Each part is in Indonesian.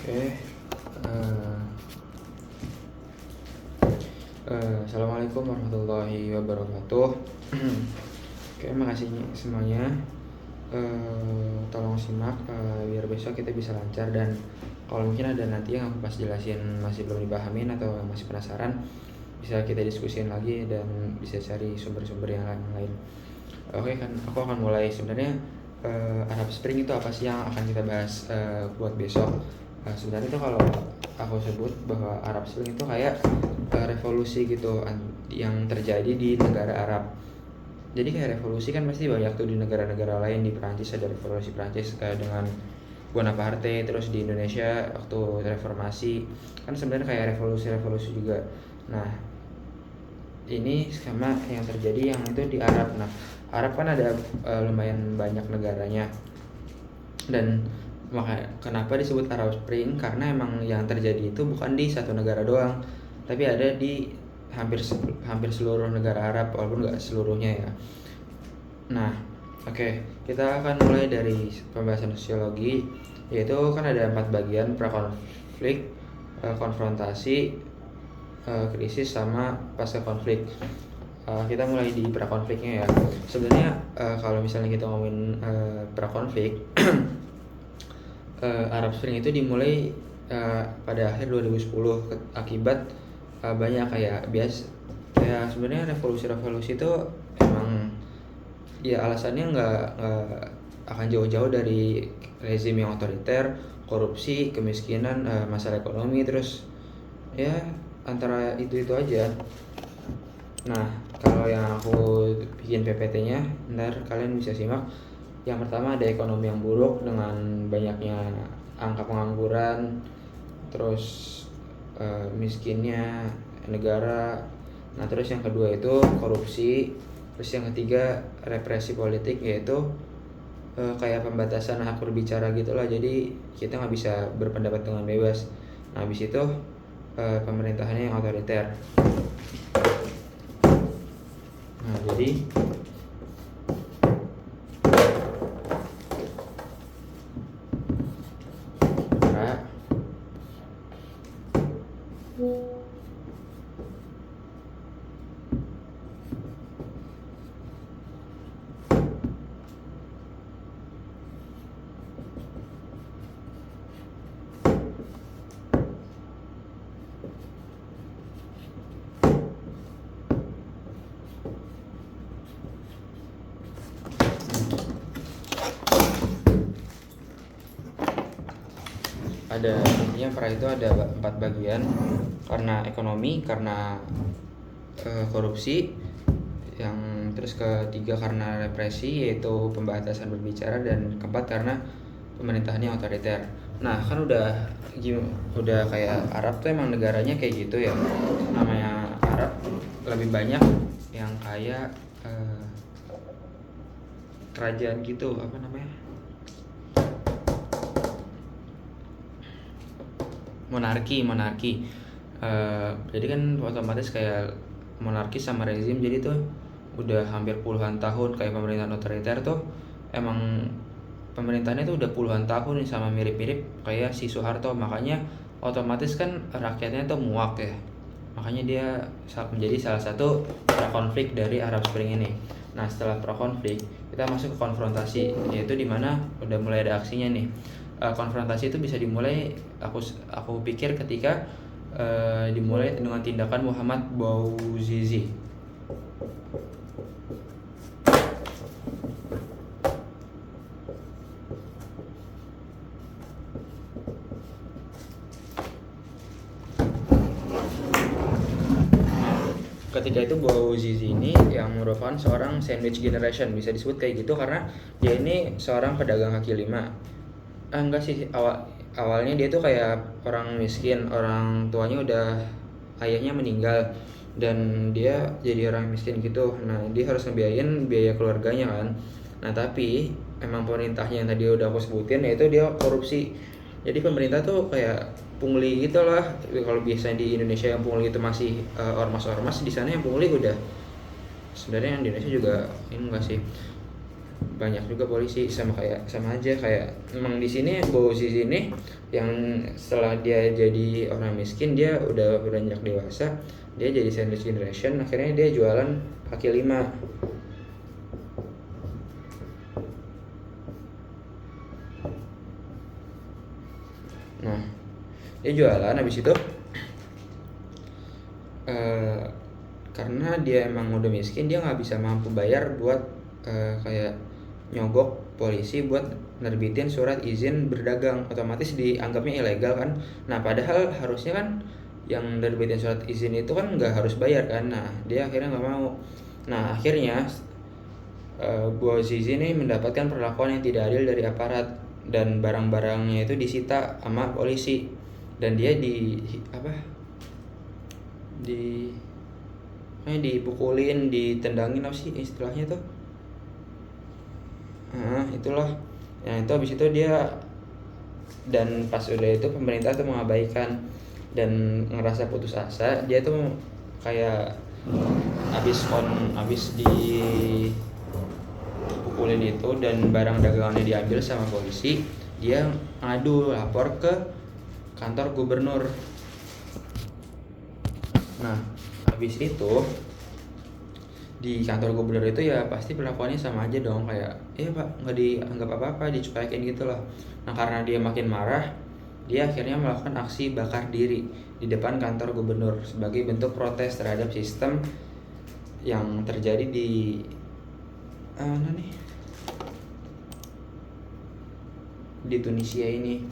Oke, eh, Assalamualaikum warahmatullahi wabarakatuh. Oke, makasih semuanya. Tolong simak biar besok kita bisa lancar, dan kalau mungkin ada nanti yang aku pas jelasin masih belum dipahamin atau masih penasaran, bisa kita diskusin lagi dan bisa cari sumber-sumber yang lain. Oke, kan aku akan mulai. Sebenarnya Arab Spring itu apa sih yang akan kita bahas buat besok? Sebenarnya itu kalau aku sebut bahwa Arab Spring itu kayak revolusi gitu yang terjadi di negara Arab. Jadi kayak revolusi kan pasti banyak tuh di negara-negara lain. Di Perancis ada revolusi Perancis dengan Bonaparte, terus di Indonesia waktu reformasi kan sebenarnya kayak revolusi-revolusi juga. Nah, ini sama yang terjadi yang itu di Arab. Nah, Arab kan ada lumayan banyak negaranya, dan maka kenapa disebut Arab Spring, karena emang yang terjadi itu bukan di satu negara doang, tapi ada di hampir seluruh negara Arab, walaupun nggak seluruhnya ya. Nah, oke, kita akan mulai dari pembahasan sosiologi, yaitu kan ada 4 bagian: prakonflik, konfrontasi, krisis, sama pasca konflik. Kita mulai di prakonfliknya ya. Sebenarnya kalau misalnya kita ngomongin prakonflik, Arab Spring itu dimulai pada akhir 2010 akibat banyak kayak sebenarnya revolusi-revolusi itu emang ya alasannya nggak akan jauh-jauh dari rezim yang otoriter, korupsi, kemiskinan, masalah ekonomi, terus ya antara itu aja. Nah, kalau yang aku bikin PPT-nya, ntar kalian bisa simak. Yang pertama ada ekonomi yang buruk dengan banyaknya angka pengangguran, terus miskinnya negara. Nah, terus yang kedua itu korupsi. Terus yang ketiga represi politik, yaitu kayak pembatasan hak berbicara gitulah. Jadi kita nggak bisa berpendapat dengan bebas. Nah, habis itu pemerintahannya yang otoriter. Nah, jadi ada intinya pra itu ada 4 bagian: karena ekonomi, karena korupsi, yang terus ketiga karena represi yaitu pembatasan berbicara, dan keempat karena pemerintahannya otoriter. Nah, kan udah kayak Arab tuh emang negaranya kayak gitu ya. Namanya Arab lebih banyak yang kayak kerajaan gitu, apa namanya, monarki. Jadi kan otomatis kayak monarki sama rezim, jadi tuh udah hampir puluhan tahun. Kayak pemerintahan otoriter tuh emang pemerintahannya tuh udah puluhan tahun nih, sama mirip-mirip kayak si Soeharto. Makanya otomatis kan rakyatnya tuh muak ya. Makanya dia menjadi salah satu prakonflik dari Arab Spring ini. Nah, setelah prakonflik kita masuk ke konfrontasi, yaitu dimana udah mulai ada aksinya nih. Konfrontasi itu bisa dimulai, aku pikir ketika dimulai dengan tindakan Muhammad Bouazizi. Ketika itu Bouazizi ini yang merupakan seorang sandwich generation, bisa disebut kayak gitu karena dia ini seorang pedagang kaki lima. Enggak sih, awalnya dia tuh kayak orang miskin, orang tuanya ayahnya meninggal, dan dia jadi orang miskin gitu. Nah, dia harus ngebiayain biaya keluarganya kan. Nah, tapi emang pemerintahnya yang tadi udah aku sebutin, yaitu dia korupsi. Jadi pemerintah tuh kayak pungli gitu lah. Kalau biasanya di Indonesia yang pungli itu masih ormas-ormas, di sana yang pungli udah, sebenarnya yang di Indonesia juga ini enggak sih, banyak juga polisi, sama aja kayak emang di sini Bauzi ini yang setelah dia jadi orang miskin, dia udah beranjak dewasa, dia jadi sandwich generation, akhirnya dia jualan kaki lima. Nah, dia jualan habis itu karena dia emang udah miskin, dia nggak bisa mampu bayar buat kayak nyogok polisi buat nerbitin surat izin berdagang, otomatis dianggapnya ilegal kan. Nah padahal harusnya kan yang nerbitin surat izin itu kan nggak harus bayar kan. Nah dia akhirnya nggak mau. Nah akhirnya Bouazizi ini mendapatkan perlakuan yang tidak adil dari aparat, dan barang-barangnya itu disita sama polisi, dan dia dipukulin, ditendangin, apa sih istilahnya tuh. Nah, itulah. Yang itu habis itu dia, dan pas udah itu pemerintah tuh mengabaikan dan ngerasa putus asa, dia tuh kayak abis dipukulin itu dan barang dagangannya diambil sama polisi, dia ngadu lapor ke kantor gubernur. Nah habis itu di kantor gubernur itu ya pasti perlakuannya sama aja dong, kayak iya pak, nggak dianggap apa-apa, dicuekin gitu loh. Nah karena dia makin marah, dia akhirnya melakukan aksi bakar diri di depan kantor gubernur sebagai bentuk protes terhadap sistem yang terjadi di Tunisia ini.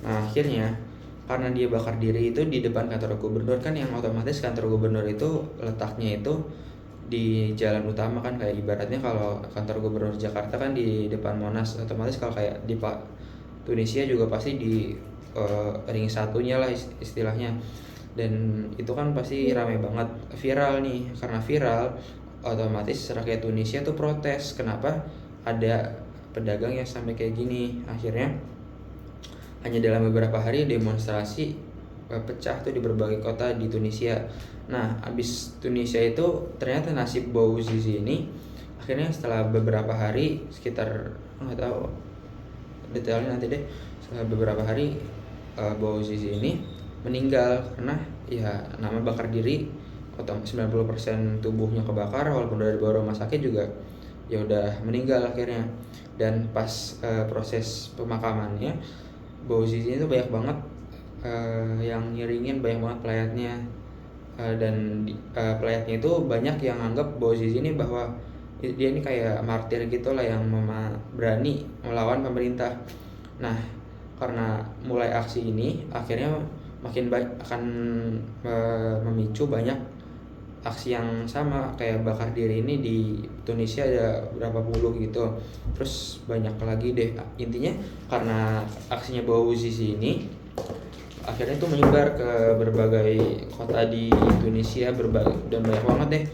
Nah akhirnya karena dia bakar diri itu di depan kantor gubernur kan, yang otomatis kantor gubernur itu letaknya itu di jalan utama kan, kayak ibaratnya kalau kantor gubernur Jakarta kan di depan Monas, otomatis kalau kayak di Tunisia juga pasti di ring satunya lah istilahnya. Dan itu kan pasti ramai banget, viral nih. Karena viral, otomatis rakyat Tunisia tuh protes, kenapa ada pedagang yang sampai kayak gini. Akhirnya hanya dalam beberapa hari demonstrasi pecah tuh di berbagai kota di Tunisia. Nah abis Tunisia itu ternyata nasib Bouazizi ini akhirnya setelah beberapa hari, sekitar nggak tahu detailnya nanti deh, setelah beberapa hari Bouazizi ini meninggal karena ya nama bakar diri, 90% tubuhnya kebakar, walaupun udah dibawa rumah sakit juga ya udah meninggal akhirnya. Dan pas proses pemakamannya, Bouazizi itu banyak banget yang ngiringin, banyak banget pelayatnya, dan pelayatnya itu banyak yang anggap Bouazizi ini bahwa dia ini kayak martir gitu lah, yang berani melawan pemerintah. Nah karena mulai aksi ini akhirnya makin akan memicu banyak aksi yang sama kayak bakar diri ini di Tunisia, ada berapa puluh gitu, terus banyak lagi deh. Intinya karena aksinya Bouazizi ini akhirnya itu menyebar ke berbagai kota di Tunisia, dan banyak banget deh.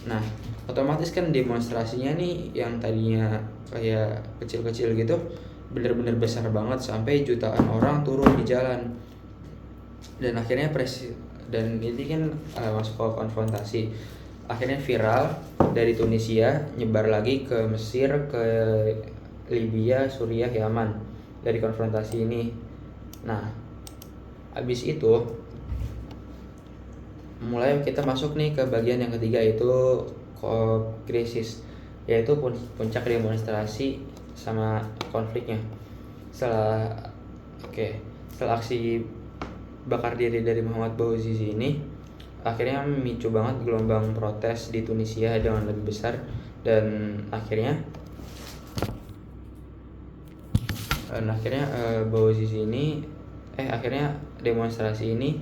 Nah otomatis kan demonstrasinya nih yang tadinya kayak kecil-kecil gitu bener-bener besar banget, sampai jutaan orang turun di jalan. Dan akhirnya dan ini kan masuk ke konfrontasi, akhirnya viral dari Tunisia nyebar lagi ke Mesir, ke Libya, Suriah, Yaman dari konfrontasi ini. Nah habis itu mulai kita masuk nih ke bagian yang ketiga, yaitu krisis, yaitu puncak demonstrasi sama konfliknya. Setelah aksi bakar diri dari Muhammad Bouazizi ini akhirnya memicu banget gelombang protes di Tunisia dengan lebih besar, dan akhirnya Bouazizi ini akhirnya demonstrasi ini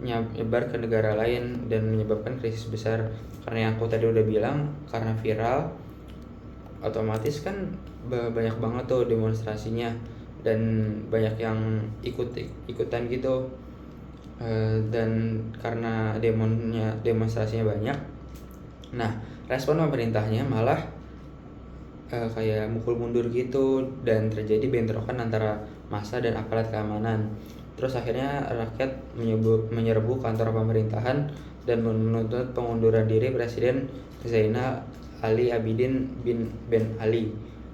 nyebar ke negara lain dan menyebabkan krisis besar. Karena yang aku tadi udah bilang, karena viral otomatis kan banyak banget tuh demonstrasinya, dan banyak yang ikutan gitu. Dan karena demonstrasinya banyak, nah respon pemerintahnya malah kayak mukul mundur gitu, dan terjadi bentrokan antara massa dan aparat keamanan. Terus akhirnya rakyat menyerbu kantor pemerintahan dan menuntut pengunduran diri Presiden Zainal Ali Abidin bin Ben Ali.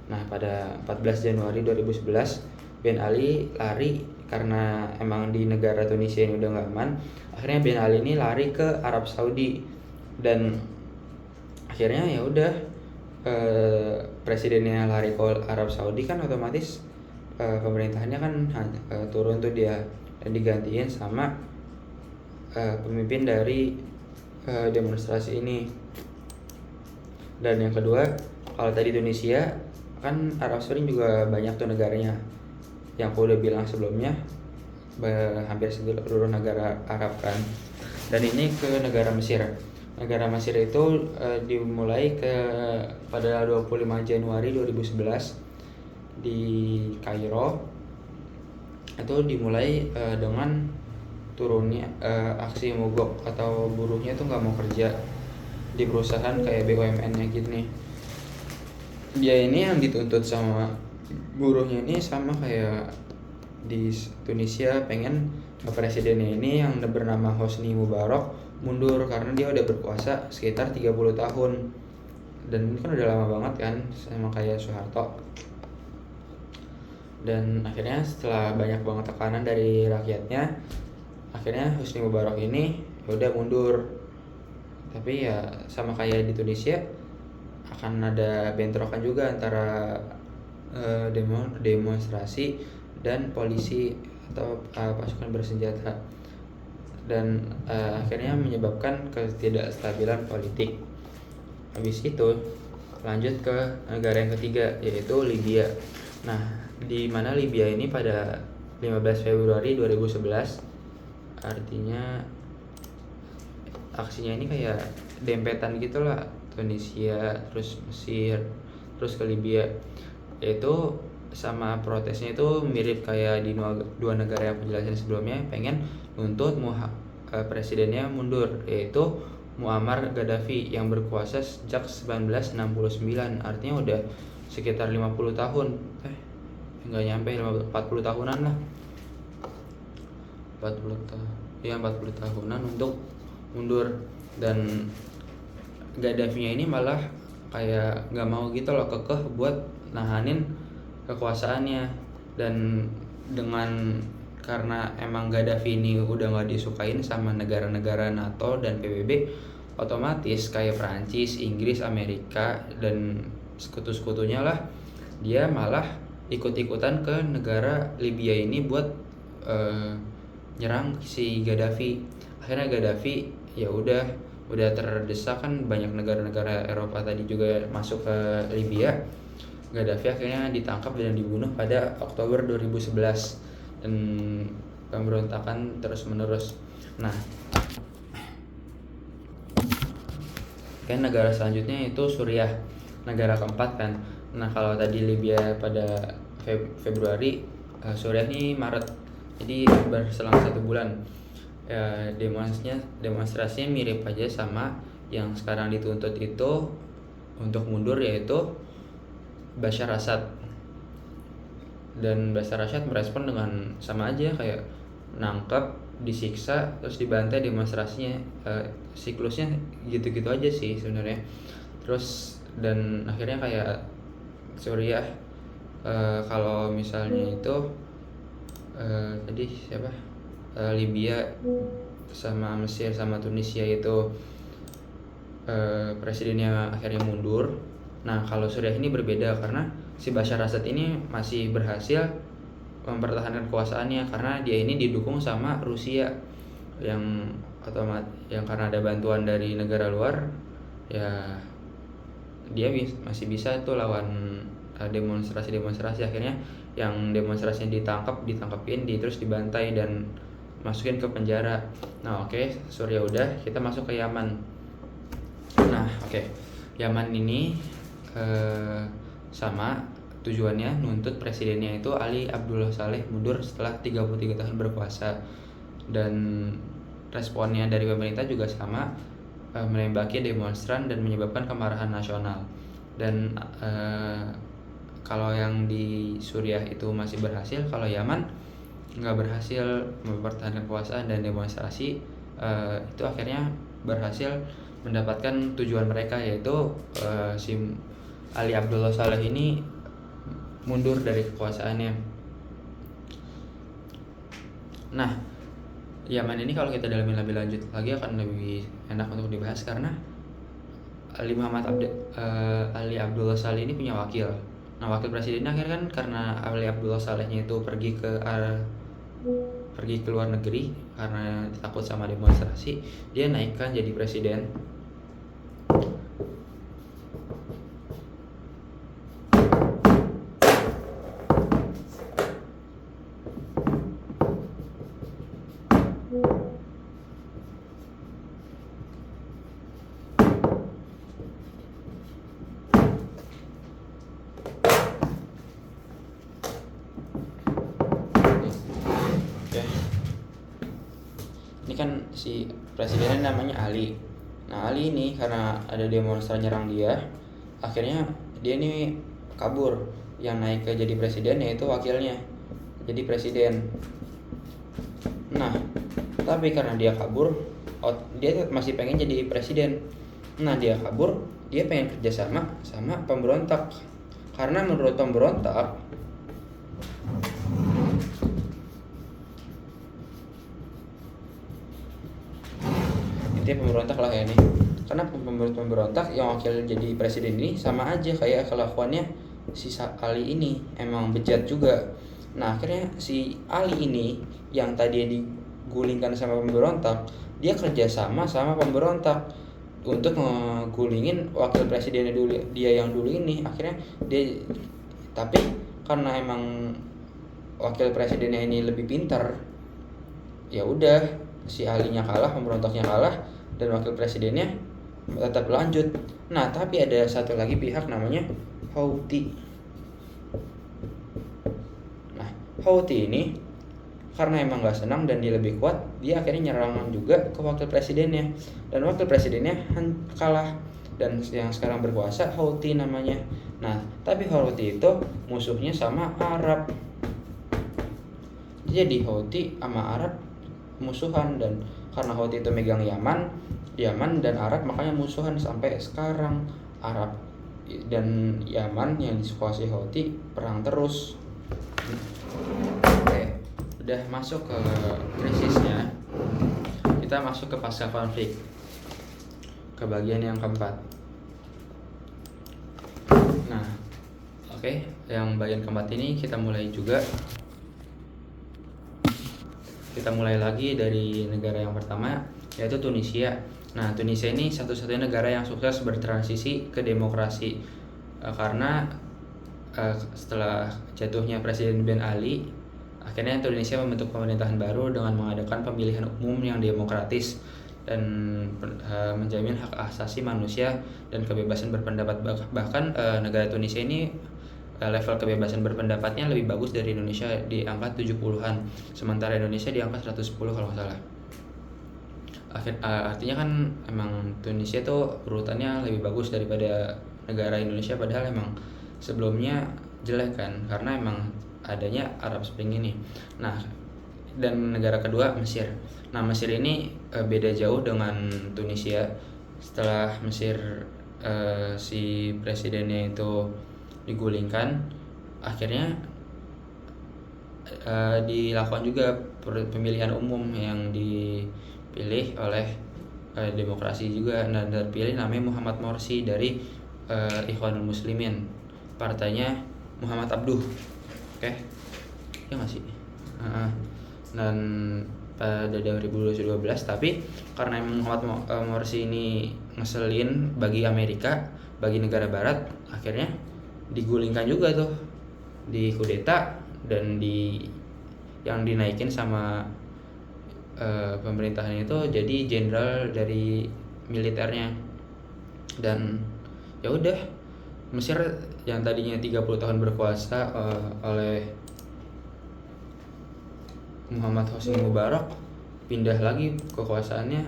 Nah, pada 14 Januari 2011 Ben Ali lari karena emang di negara Tunisia ini udah nggak aman. Akhirnya Ben Ali ini lari ke Arab Saudi, dan akhirnya ya udah, presidennya lari ke Arab Saudi kan otomatis pemerintahannya kan turun tuh dia, dan digantiin sama pemimpin dari demonstrasi ini. Dan yang kedua, kalau tadi Tunisia kan Arab Saudi juga banyak tuh negaranya, yang aku udah bilang sebelumnya, hampir seluruh negara Arab kan. Dan ini ke negara Mesir. Negara Mesir itu dimulai pada 25 Januari 2011 di Kairo. Itu dimulai dengan turunnya aksi mogok atau buruhnya tuh nggak mau kerja di perusahaan kayak BUMN-nya gini. Dia ini yang dituntut sama buruhnya ini sama kayak di Tunisia, pengen presidennya ini yang bernama Hosni Mubarak mundur karena dia udah berkuasa sekitar 30 tahun. Dan ini kan udah lama banget kan, sama kayak Soeharto. Dan akhirnya setelah banyak banget tekanan dari rakyatnya, akhirnya Hosni Mubarak ini udah mundur. Tapi ya sama kayak di Tunisia, akan ada bentrokan juga antara demonstrasi dan polisi atau pasukan bersenjata, dan akhirnya menyebabkan ketidakstabilan politik. Habis itu lanjut ke negara yang ketiga, yaitu Libya. Nah, di mana Libya ini pada 15 Februari 2011, artinya aksinya ini kayak dempetan gitulah, Tunisia, terus Mesir, terus ke Libya. Yaitu sama protesnya itu mirip kayak di dua negara yang aku jelasin sebelumnya, pengen nuntut presidennya mundur, yaitu Muammar Gaddafi yang berkuasa sejak 1969, artinya udah sekitar 50 tahun. Nggak nyampe 40 tahunan lah. 40 tahunan untuk mundur. Dan Gaddafi-nya ini malah kayak nggak mau gitu loh, kekeh buat nahanin kekuasaannya. Dan karena emang Gaddafi ini udah nggak disukain sama negara-negara NATO dan PBB, otomatis kayak Prancis, Inggris, Amerika dan sekutu-sekutunya lah, dia malah ikut-ikutan ke negara Libya ini buat nyerang si Gaddafi. Akhirnya Gaddafi ya udah terdesak kan, banyak negara-negara Eropa tadi juga masuk ke Libya. Gaddafi akhirnya ditangkap dan dibunuh pada Oktober 2011, dan pemberontakan terus menerus. Nah, kan negara selanjutnya itu Suriah, negara keempat kan. Nah, kalau tadi Libya pada Februari, Suriah ini Maret, jadi berselang 1 bulan. Demonstrasinya mirip aja sama yang sekarang dituntut itu untuk mundur, yaitu Bashar Assad. Dan Bashar Assad merespon dengan sama aja, kayak nangkep, disiksa, terus dibantai demonstrasinya. Siklusnya gitu-gitu aja sih sebenarnya. Terus dan akhirnya kayak Suriah, kalau misalnya itu tadi siapa, Libya sama Mesir sama Tunisia itu presidennya akhirnya mundur. Nah, kalau Suriah ini berbeda karena si Bashar Assad ini masih berhasil mempertahankan kekuasaannya, karena dia ini didukung sama Rusia yang karena ada bantuan dari negara luar, ya dia masih bisa tuh lawan demonstrasi. Akhirnya yang demonstrasinya ditangkapin, terus dibantai dan masukin ke penjara. Nah, oke, Suriah udah, kita masuk ke Yaman. Nah, oke, Yaman ini sama tujuannya nuntut presidennya itu Ali Abdullah Saleh mundur setelah 33 tahun berkuasa. Dan responnya dari pemerintah juga sama, menembaki demonstran dan menyebabkan kemarahan nasional. Dan kalau yang di Suriah itu masih berhasil, kalau Yaman nggak berhasil mempertahankan kekuasaan dan demonstrasi itu akhirnya berhasil mendapatkan tujuan mereka, yaitu si Ali Abdullah Saleh ini mundur dari kekuasaannya. Nah, Yaman ini kalau kita dalamin lebih lanjut lagi akan lebih enak untuk dibahas, karena Ali Abdullah Saleh ini punya wakil. Nah, wakil presiden akhirnya kan karena Ali Abdullah Salehnya itu pergi ke luar negeri karena takut sama demonstrasi, dia naikkan jadi presiden. Oke. Ini kan si presidennya namanya Ali. Nah, Ali ini karena ada demonstran nyerang dia, akhirnya dia ini kabur. Yang naik ke jadi presiden yaitu wakilnya jadi presiden. Nah, tapi karena dia kabur, dia masih pengen jadi presiden. Nah, dia kabur, dia pengen kerjasama sama pemberontak. Karena menurut pemberontak, intinya pemberontak lah ya ini. Karena pemberontak yang wakil jadi presiden ini sama aja kayak kelakuannya si Ali ini, emang bejat juga. Nah, akhirnya si Ali ini yang tadi digulingkan sama pemberontak, dia kerjasama sama pemberontak untuk ngegulingin wakil presidennya dulu, dia yang dulu ini. Akhirnya dia, tapi karena emang wakil presidennya ini lebih pintar, ya udah si alinya kalah, pemberontaknya kalah, dan wakil presidennya tetap lanjut. Nah, tapi ada satu lagi pihak namanya Houthi. Nah, Houthi ini karena emang gak senang dan dia lebih kuat, dia akhirnya nyerang juga ke wakil presidennya, dan wakil presidennya kalah, dan yang sekarang berkuasa Houthi namanya. Nah, tapi Houthi itu musuhnya sama Arab. Jadi Houthi sama Arab musuhan, dan karena Houthi itu megang Yaman dan Arab, makanya musuhan sampai sekarang. Arab dan Yaman yang dikuasai Houthi perang terus. Oke, udah masuk ke krisisnya, kita masuk ke pasca konflik, ke bagian yang keempat. Nah, oke, yang bagian keempat ini kita mulai lagi dari negara yang pertama, yaitu Tunisia. Nah, Tunisia ini satu-satunya negara yang sukses bertransisi ke demokrasi, karena setelah jatuhnya Presiden Ben Ali, akhirnya Indonesia membentuk pemerintahan baru dengan mengadakan pemilihan umum yang demokratis dan menjamin hak asasi manusia dan kebebasan berpendapat. Bahkan negara Tunisia ini level kebebasan berpendapatnya lebih bagus dari Indonesia, di angka 70-an, sementara Indonesia di angka 110 kalau nggak salah. Artinya kan emang Tunisia tuh urutannya lebih bagus daripada negara Indonesia, padahal emang sebelumnya jelek kan, karena emang adanya Arab Spring ini. Nah, dan negara kedua Mesir. Nah, Mesir ini beda jauh dengan Tunisia. Setelah Mesir si presidennya itu digulingkan, akhirnya dilakukan juga pemilihan umum yang dipilih oleh demokrasi juga. Nah, terpilih namanya Muhammad Morsi dari Ikhwanul Muslimin, partainya Muhammad Abduh. Oke, ya nggak sih? Dan pada 2012, tapi karena Muhammad Morsi ini ngeselin bagi Amerika, bagi negara Barat, akhirnya digulingkan juga tuh, di kudeta, dan yang dinaikin sama pemerintahan itu jadi jenderal dari militernya. Dan ya udah, Mesir yang tadinya 30 tahun berkuasa oleh Muhammad Hosni Mubarak, pindah lagi kekuasaannya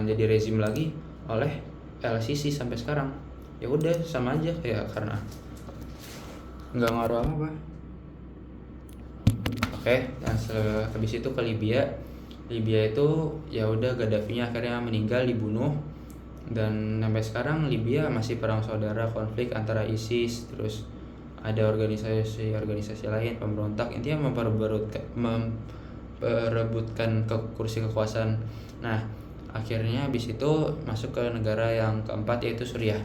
jadi rezim lagi oleh LCC sampai sekarang. Ya udah, sama aja kayak, karena nggak ngaruh apa. Oke, nah habis itu ke Libya itu ya udah, Gaddafi-nya akhirnya meninggal, dibunuh. Dan sampai sekarang Libya masih perang saudara, konflik antara ISIS, terus ada organisasi lain pemberontak, intinya memperebutkan kursi kekuasaan. Nah, akhirnya habis itu masuk ke negara yang keempat, yaitu Suriah.